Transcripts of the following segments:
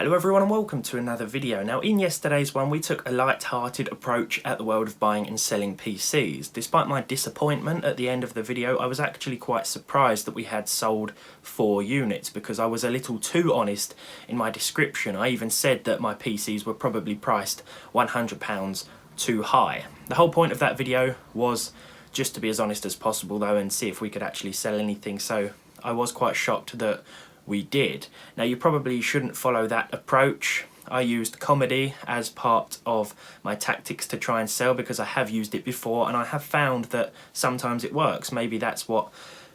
Hello everyone and welcome to another video. Now in yesterday's one we took a light-hearted approach at the world of buying and selling PCs. Despite my disappointment at the end of the video, I was actually quite surprised that we had sold 4 units because I was a little too honest in my description. I even said that my PCs were probably priced £100 too high. The whole point of that video was just to be as honest as possible though and see if we could actually sell anything, so I was quite shocked that we did. Now you probably shouldn't follow that approach. I used comedy as part of my tactics to try and sell because I have used it before and I have found that sometimes it works. Maybe that's what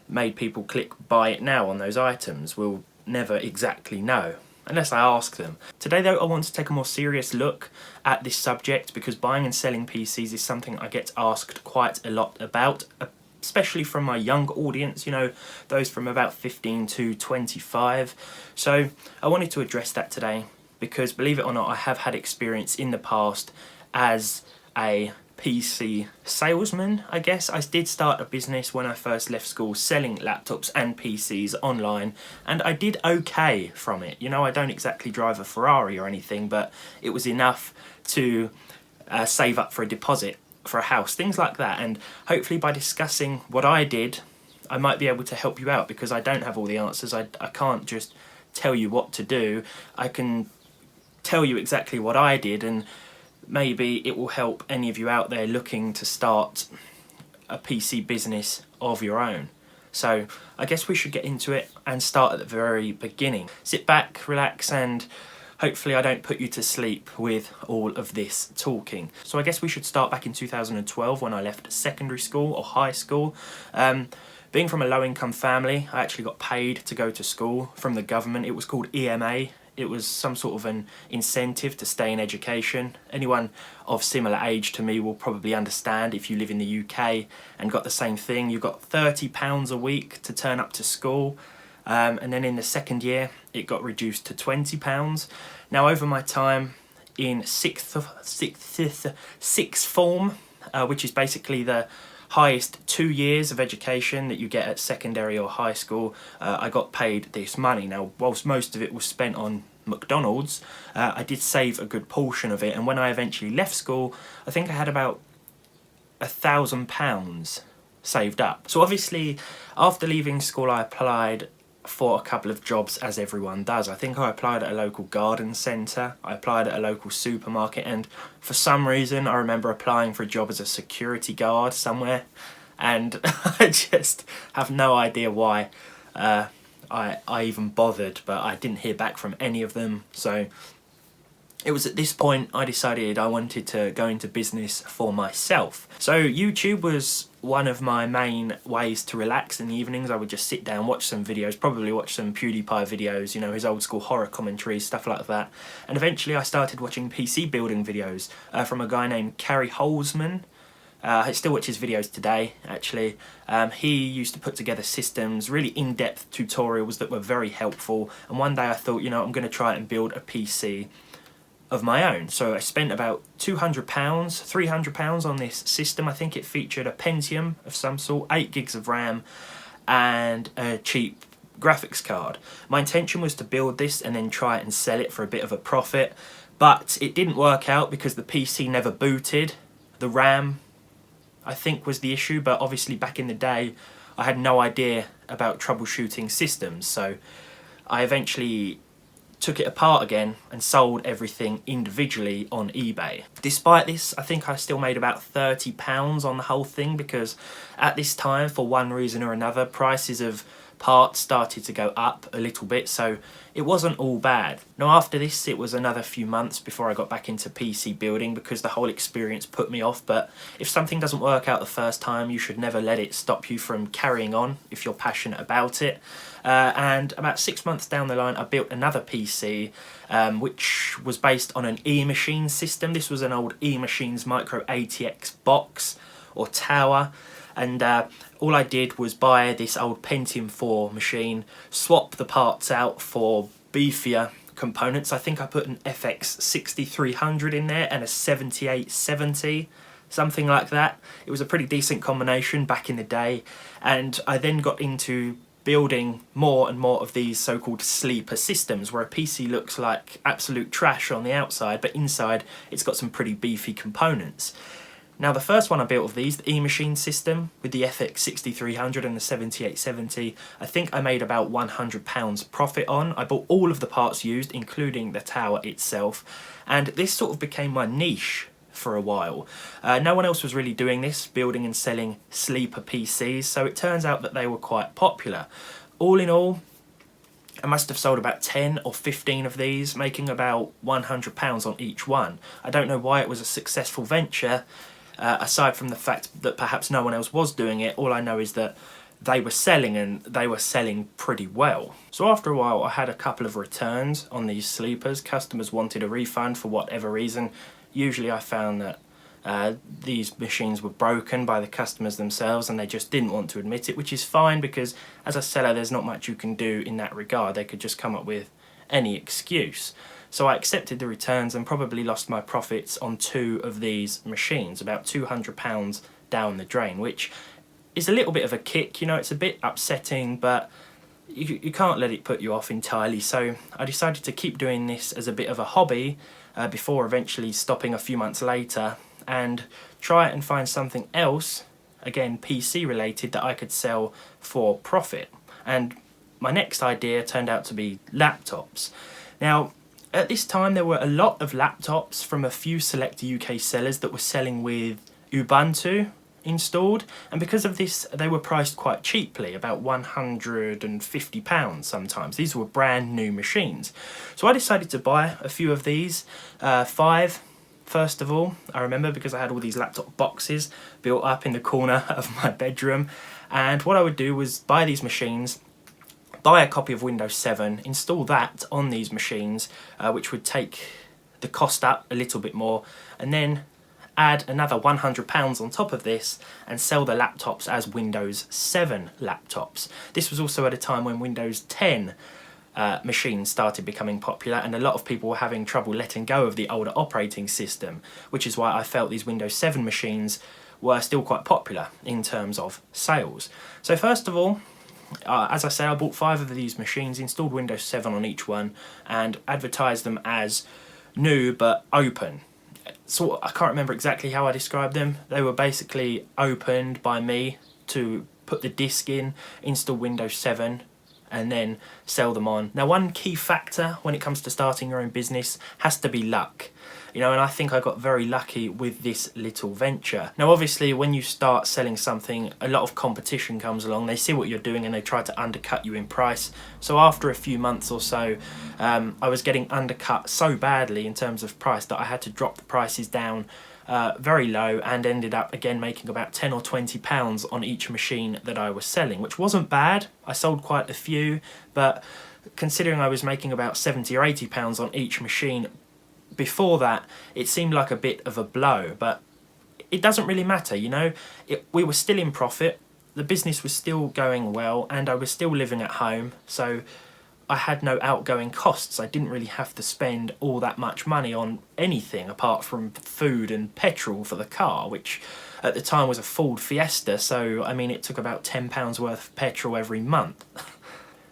made people click buy it now on those items. We'll never exactly know unless I ask them. Today though I want to take a more serious look at this subject because buying and selling PCs is something I get asked quite a lot about, especially from my young audience, you know, those from about 15 to 25. So I wanted to address that today because, believe it or not, I have had experience in the past as a PC salesman, I guess. I did start a business when I first left school selling laptops and PCs online, and I did okay from it. You know, I don't exactly drive a Ferrari or anything, but it was enough to save up for a deposit for a house, things like that. And hopefully by discussing what I did, I might be able to help you out because I don't have all the answers. I can't just tell you what to do. I can tell you exactly what I did, and maybe it will help any of you out there looking to start a PC business of your own. So I guess we should get into it and start at the very beginning. Sit back, relax, and hopefully I don't put you to sleep with all of this talking. So I guess we should start back in 2012 when I left secondary school or high school. Being from a low-income family, I actually got paid to go to school from the government. It was called EMA. It was some sort of an incentive to stay in education. Anyone of similar age to me will probably understand if you live in the UK and got the same thing. You got £30 a week to turn up to school. And then in the second year it got reduced to £20. Now over my time in sixth form, which is basically the highest 2 years of education that you get at secondary or high school, I got paid this money. Now whilst most of it was spent on McDonald's, I did save a good portion of it, and when I eventually left school I think I had about £1,000 saved up. So obviously after leaving school I applied for a couple of jobs, as everyone does. I think I applied at a local garden centre, I applied at a local supermarket, and for some reason I remember applying for a job as a security guard somewhere, and I just have no idea why I even bothered, but I didn't hear back from any of them. So it was at this point I decided I wanted to go into business for myself. So YouTube was one of my main ways to relax in the evenings. I would just sit down, watch some videos, probably watch some PewDiePie videos, you know, his old school horror commentaries, stuff like that. And eventually I started watching PC building videos from a guy named Carrie Holzman. I still watch his videos today, actually. He used to put together systems, really in-depth tutorials that were very helpful. And one day I thought, you know, I'm going to try and build a PC of my own. So I spent about £200, £300 on this system. I think it featured a Pentium of some sort, 8 gigs of RAM and a cheap graphics card. My intention was to build this and then try and sell it for a bit of a profit, but it didn't work out because the PC never booted. The RAM, I think, was the issue, but obviously back in the day I had no idea about troubleshooting systems, so I eventually took it apart again and sold everything individually on eBay. Despite this, I think I still made about £30 on the whole thing because at this time, for one reason or another, prices of parts started to go up a little bit, so it wasn't all bad. Now after this it was another few months before I got back into PC building because the whole experience put me off, but if something doesn't work out the first time you should never let it stop you from carrying on if you're passionate about it. And about 6 months down the line I built another PC which was based on an eMachine system. This was an old eMachines Micro ATX box or tower, and all I did was buy this old Pentium 4 machine, swap the parts out for beefier components. I think I put an FX 6300 in there and a 7870, something like that. It was a pretty decent combination back in the day, and I then got into building more and more of these so-called sleeper systems, where a PC looks like absolute trash on the outside, but inside it's got some pretty beefy components. Now, the first one I built of these, the eMachine system with the FX 6300 and the 7870, I think I made about £100 profit on. I bought all of the parts used, including the tower itself, and this sort of became my niche for a while. No one else was really doing this, building and selling sleeper PCs, so it turns out that they were quite popular. All in all, I must have sold about 10 or 15 of these, making about £100 on each one. I don't know why it was a successful venture, aside from the fact that perhaps no one else was doing it. All I know is that they were selling, and they were selling pretty well. So after a while I had a couple of returns on these sleepers. Customers wanted a refund for whatever reason. Usually I found that these machines were broken by the customers themselves and they just didn't want to admit it, which is fine, because as a seller there's not much you can do in that regard. They could just come up with any excuse. So I accepted the returns and probably lost my profits on 2 of these machines, about £200 down the drain, which is a little bit of a kick. You know, it's a bit upsetting, but you can't let it put you off entirely. So I decided to keep doing this as a bit of a hobby before eventually stopping a few months later and try and find something else, again PC related, that I could sell for profit. And my next idea turned out to be laptops. Now, at this time there were a lot of laptops from a few select UK sellers that were selling with Ubuntu installed, and because of this they were priced quite cheaply, about £150 sometimes. These were brand new machines. So I decided to buy a few of these, 5 first of all, I remember, because I had all these laptop boxes built up in the corner of my bedroom. And what I would do was buy these machines, buy a copy of Windows 7, install that on these machines, which would take the cost up a little bit more, and then add another £100 on top of this and sell the laptops as Windows 7 laptops. This was also at a time when Windows 10 machines started becoming popular, and a lot of people were having trouble letting go of the older operating system, which is why I felt these Windows 7 machines were still quite popular in terms of sales. So first of all, as I say, I bought 5 of these machines, installed Windows 7 on each one, and advertised them as new but open. So I can't remember exactly how I described them. They were basically opened by me to put the disk in, install Windows 7, and then sell them on. Now, one key factor when it comes to starting your own business has to be luck. You know, and I think I got very lucky with this little venture. Now, obviously, when you start selling something, a lot of competition comes along. They see what you're doing and they try to undercut you in price. So after a few months or so, I was getting undercut so badly in terms of price that I had to drop the prices down very low, and ended up again making about £10 or £20 on each machine that I was selling, which wasn't bad. I sold quite a few, but considering I was making about £70 or £80 on each machine before that, it seemed like a bit of a blow. But it doesn't really matter, you know. We were still in profit, the business was still going well, and I was still living at home, so I had no outgoing costs. I didn't really have to spend all that much money on anything apart from food and petrol for the car, which at the time was a Ford Fiesta, so I mean it took about £10 worth of petrol every month.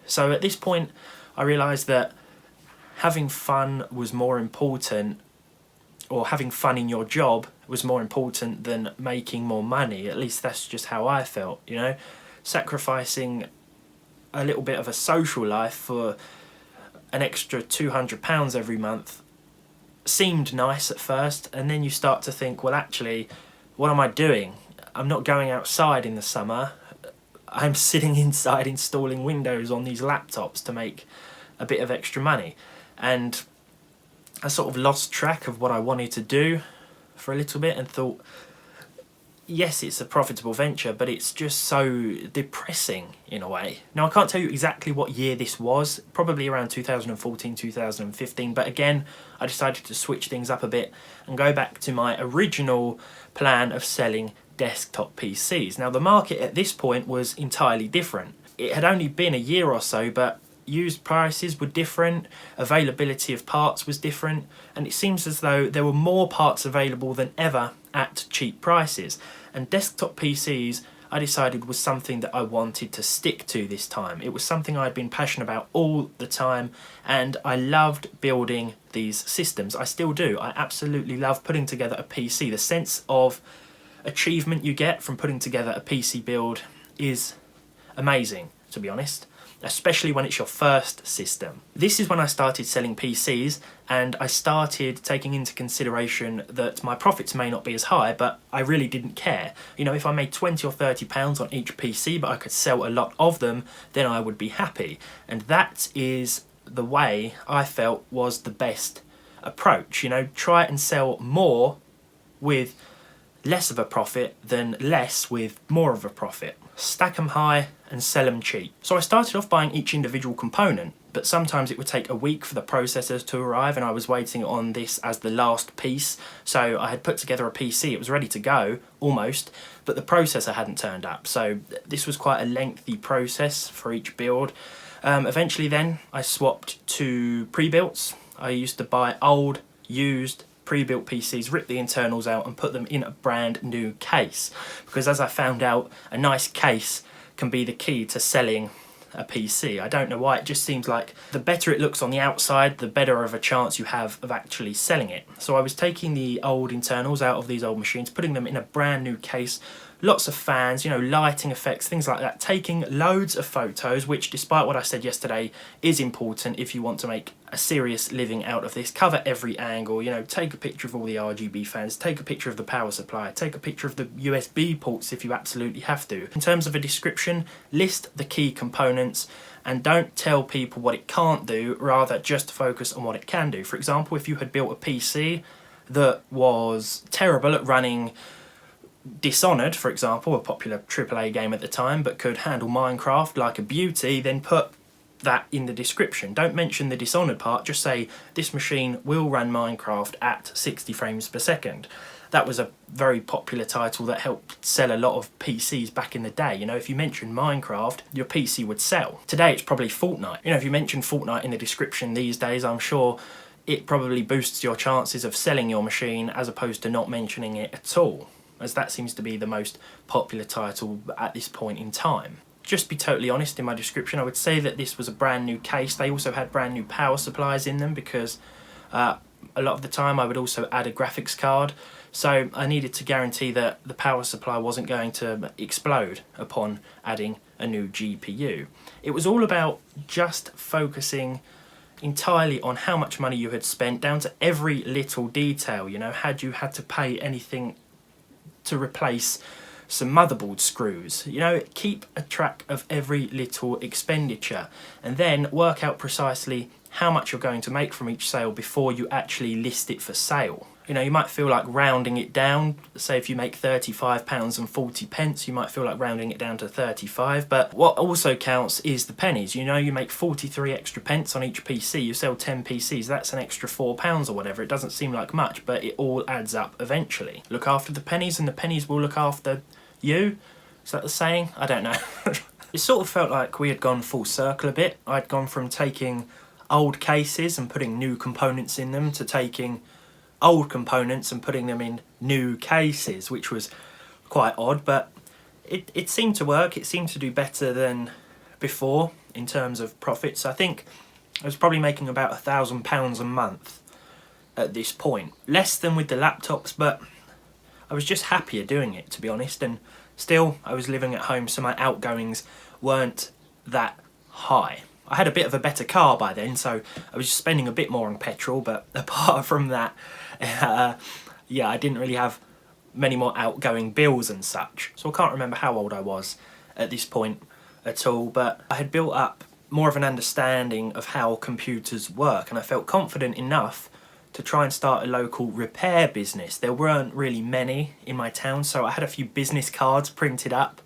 So at this point I realised that having fun was more important, or having fun in your job was more important than making more money. At least that's just how I felt, you know. Sacrificing a little bit of a social life for an extra £200 every month seemed nice at first, and then you start to think, well, actually, what am I doing? I'm not going outside in the summer. I'm sitting inside installing Windows on these laptops to make a bit of extra money. And I sort of lost track of what I wanted to do for a little bit and thought, yes, it's a profitable venture, but it's just so depressing in a way. Now, I can't tell you exactly what year this was, probably around 2014, 2015, but again, I decided to switch things up a bit and go back to my original plan of selling desktop PCs. Now, the market at this point was entirely different. It had only been a year or so, but used prices were different, availability of parts was different, and it seems as though there were more parts available than ever at cheap prices. And desktop PCs, I decided was something that I wanted to stick to this time. It was something I'd been passionate about all the time, and I loved building these systems. I still do. I absolutely love putting together a PC. The sense of achievement you get from putting together a PC build is amazing, to be honest, especially when it's your first system. This is when I started selling PCs, and I started taking into consideration that my profits may not be as high, but I really didn't care. You know, if I made 20 or 30 pounds on each PC, but I could sell a lot of them, then I would be happy. And that is the way I felt was the best approach. You know, try and sell more with less of a profit than less with more of a profit. Stack them high and sell them cheap. So I started off buying each individual component, but sometimes it would take a week for the processors to arrive, and I was waiting on this as the last piece. So I had put together a PC, it was ready to go, almost, but the processor hadn't turned up. So this was quite a lengthy process for each build. Eventually then I swapped to pre-builts. I used to buy old, used, pre-built PCs, rip the internals out and put them in a brand new case, because as I found out, a nice case can be the key to selling a PC. I don't know why, it just seems like the better it looks on the outside, the better of a chance you have of actually selling it. So I was taking the old internals out of these old machines, putting them in a brand new case, lots of fans, you know, lighting effects, things like that, taking loads of photos, which, despite what I said yesterday, is important if you want to make a serious living out of this. Cover every angle, you know, take a picture of all the RGB fans, take a picture of the power supply, take a picture of the USB ports if you absolutely have to. In terms of a description, list the key components and don't tell people what it can't do, rather just focus on what it can do. For example, if you had built a PC that was terrible at running Dishonored, for example, a popular AAA game at the time, but could handle Minecraft like a beauty, then put that in the description. Don't mention the Dishonored part, just say this machine will run Minecraft at 60 frames per second. That was a very popular title that helped sell a lot of PCs back in the day. You know, if you mentioned Minecraft, your PC would sell. Today it's probably Fortnite. You know, if you mention Fortnite in the description these days, I'm sure it probably boosts your chances of selling your machine as opposed to not mentioning it at all, as that seems to be the most popular title at this point in time. Just be totally honest in my description, I would say that this was a brand new case. They also had brand new power supplies in them, because a lot of the time I would also add a graphics card, so I needed to guarantee that the power supply wasn't going to explode upon adding a new GPU. It was all about just focusing entirely on how much money you had spent, down to every little detail. You know, had you had to pay anything to replace some motherboard screws, you know, keep a track of every little expenditure and then work out precisely how much you're going to make from each sale before you actually list it for sale. You know, you might feel like rounding it down. Say if you make £35.40, you might feel like rounding it down to 35, but what also counts is the pennies. You know, you make 43 extra pence on each PC, you sell 10 PCs, that's an extra £4 or whatever. It doesn't seem like much, but it all adds up eventually. Look after the pennies and the pennies will look after you. Is that the saying? I don't know. It sort of felt like we had gone full circle a bit. I'd gone from taking old cases and putting new components in them to taking old components and putting them in new cases, which was quite odd, but it seemed to work. It seemed to do better than before in terms of profits. I think I was probably making about £1,000 a month at this point. Less than with the laptops, but I was just happier doing it, to be honest, and still I was living at home, so my outgoings weren't that high. I had a bit of a better car by then, so I was just spending a bit more on petrol, but apart from that, yeah, I didn't really have many more outgoing bills and such. So I can't remember how old I was at this point at all, but I had built up more of an understanding of how computers work, and I felt confident enough to try and start a local repair business. There weren't really many in my town, so I had a few business cards printed up.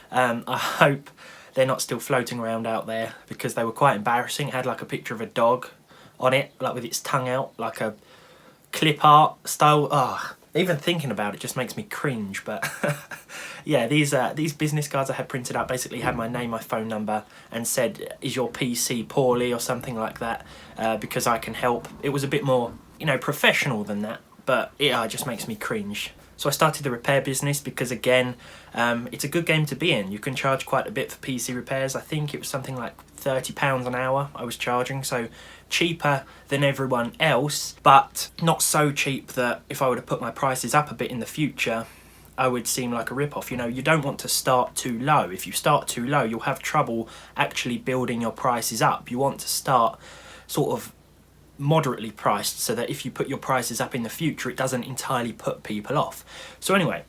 I hope they're not still floating around out there, because they were quite embarrassing. It had like a picture of a dog on it, like with its tongue out, like a clip art style. Even thinking about it just makes me cringe, but yeah, these business cards I had printed out basically had my name, my phone number, and said, is your PC poorly or something like that, because I can help. It was a bit more, you know, professional than that, but it just makes me cringe So I started the repair business because, again, it's a good game to be in. You can charge quite a bit for PC repairs. I think it was something like £30 an hour I was charging, so cheaper than everyone else, but not so cheap that if I were to put my prices up a bit in the future, I would seem like a rip-off. You know, you don't want to start too low. If you start too low, you'll have trouble actually building your prices up. You want to start sort of moderately priced so that if you put your prices up in the future, it doesn't entirely put people off. So anyway,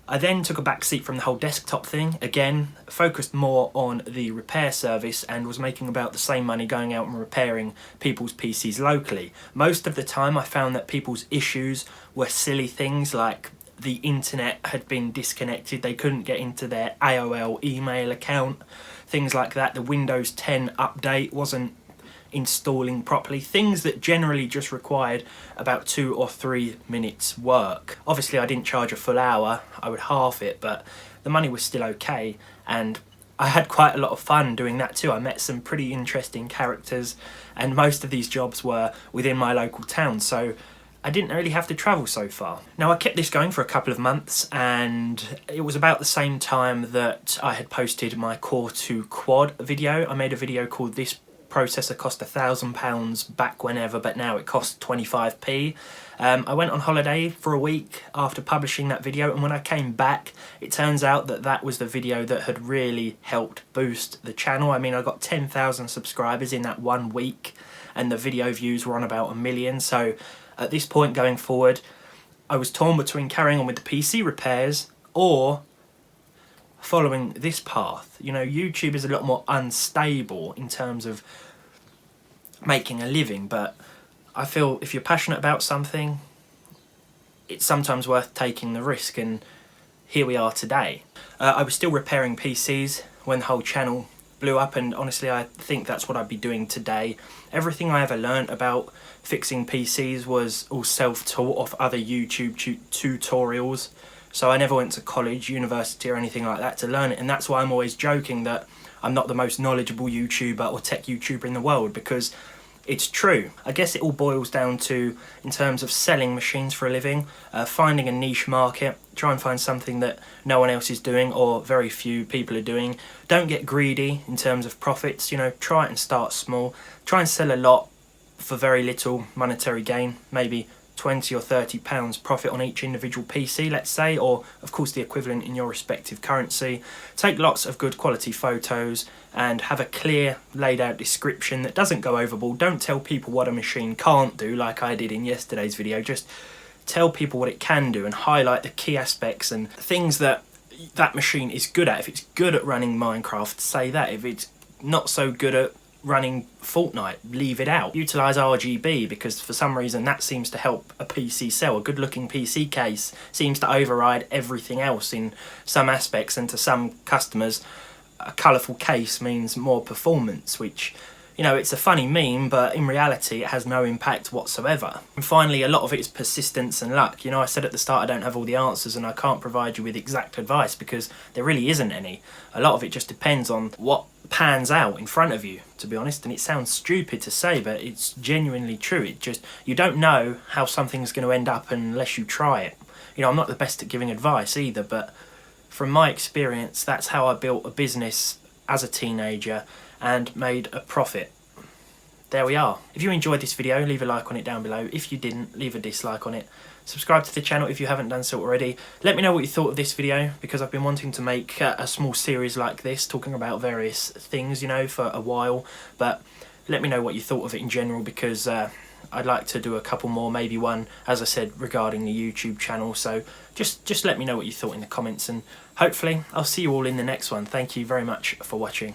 I then took a back seat from the whole desktop thing. Again, focused more on the repair service and was making about the same money going out and repairing people's PCs locally. Most of the time I found that people's issues were silly things like the internet had been disconnected, they couldn't get into their AOL email account, things like that. The Windows 10 update wasn't installing properly, things that generally just required about 2 or 3 minutes work. Obviously I didn't charge a full hour, I would half it, but the money was still okay, and I had quite a lot of fun doing that too. I met some pretty interesting characters, and most of these jobs were within my local town, so I didn't really have to travel so far. Now I kept this going for a couple of months, and it was about the same time that I had posted my Core 2 Quad video. I made a video called "This processor cost £1,000 back whenever, but now it costs 25p. I went on holiday for a week after publishing that video, and when I came back, it turns out that that was the video that had really helped boost the channel. I mean, I got 10,000 subscribers in that 1 week, and the video views were on about 1 million. So at this point going forward, I was torn between carrying on with the PC repairs or following this path. You know, YouTube is a lot more unstable in terms of making a living, but I feel if you're passionate about something, it's sometimes worth taking the risk, and here we are today. I was still repairing PCs when the whole channel blew up, and honestly I think that's what I'd be doing today. Everything I ever learnt about fixing PCs was all self-taught off other YouTube tutorials. So I never went to college, university or anything like that to learn it, and that's why I'm always joking that I'm not the most knowledgeable YouTuber or tech YouTuber in the world, because it's true. I guess it all boils down to, in terms of selling machines for a living, finding a niche market, try and find something that no one else is doing or very few people are doing. Don't get greedy in terms of profits, you know, try and start small. Try and sell a lot for very little monetary gain, maybe 20 or 30 pounds profit on each individual PC, let's say, or of course the equivalent in your respective currency. Take lots of good quality photos and have a clear laid out description that doesn't go overboard. Don't tell people what a machine can't do like I did in yesterday's video. Just tell people what it can do and highlight the key aspects and things that that machine is good at. If it's good at running Minecraft, say that. If it's not so good at running Fortnite, leave it out. Utilise RGB, because for some reason that seems to help a PC sell. A good looking PC case seems to override everything else in some aspects, and to some customers a colourful case means more performance, which, you know, it's a funny meme, but in reality it has no impact whatsoever. And finally, a lot of it is persistence and luck. You know, I said at the start I don't have all the answers and I can't provide you with exact advice because there really isn't any. A lot of it just depends on what pans out in front of you, to be honest, and it sounds stupid to say, but it's genuinely true. It just, you don't know how something's going to end up unless you try it. You know, I'm not the best at giving advice either, but from my experience, that's how I built a business as a teenager and made a profit. There we are. If you enjoyed this video, leave a like on it down below. If you didn't, leave a dislike on it. Subscribe to the channel if you haven't done so already. Let me know what you thought of this video, because I've been wanting to make a small series like this, talking about various things, you know, for a while. But let me know what you thought of it in general, because I'd like to do a couple more, maybe one, as I said, regarding the YouTube channel. So just let me know what you thought in the comments, and hopefully I'll see you all in the next one. Thank you very much for watching.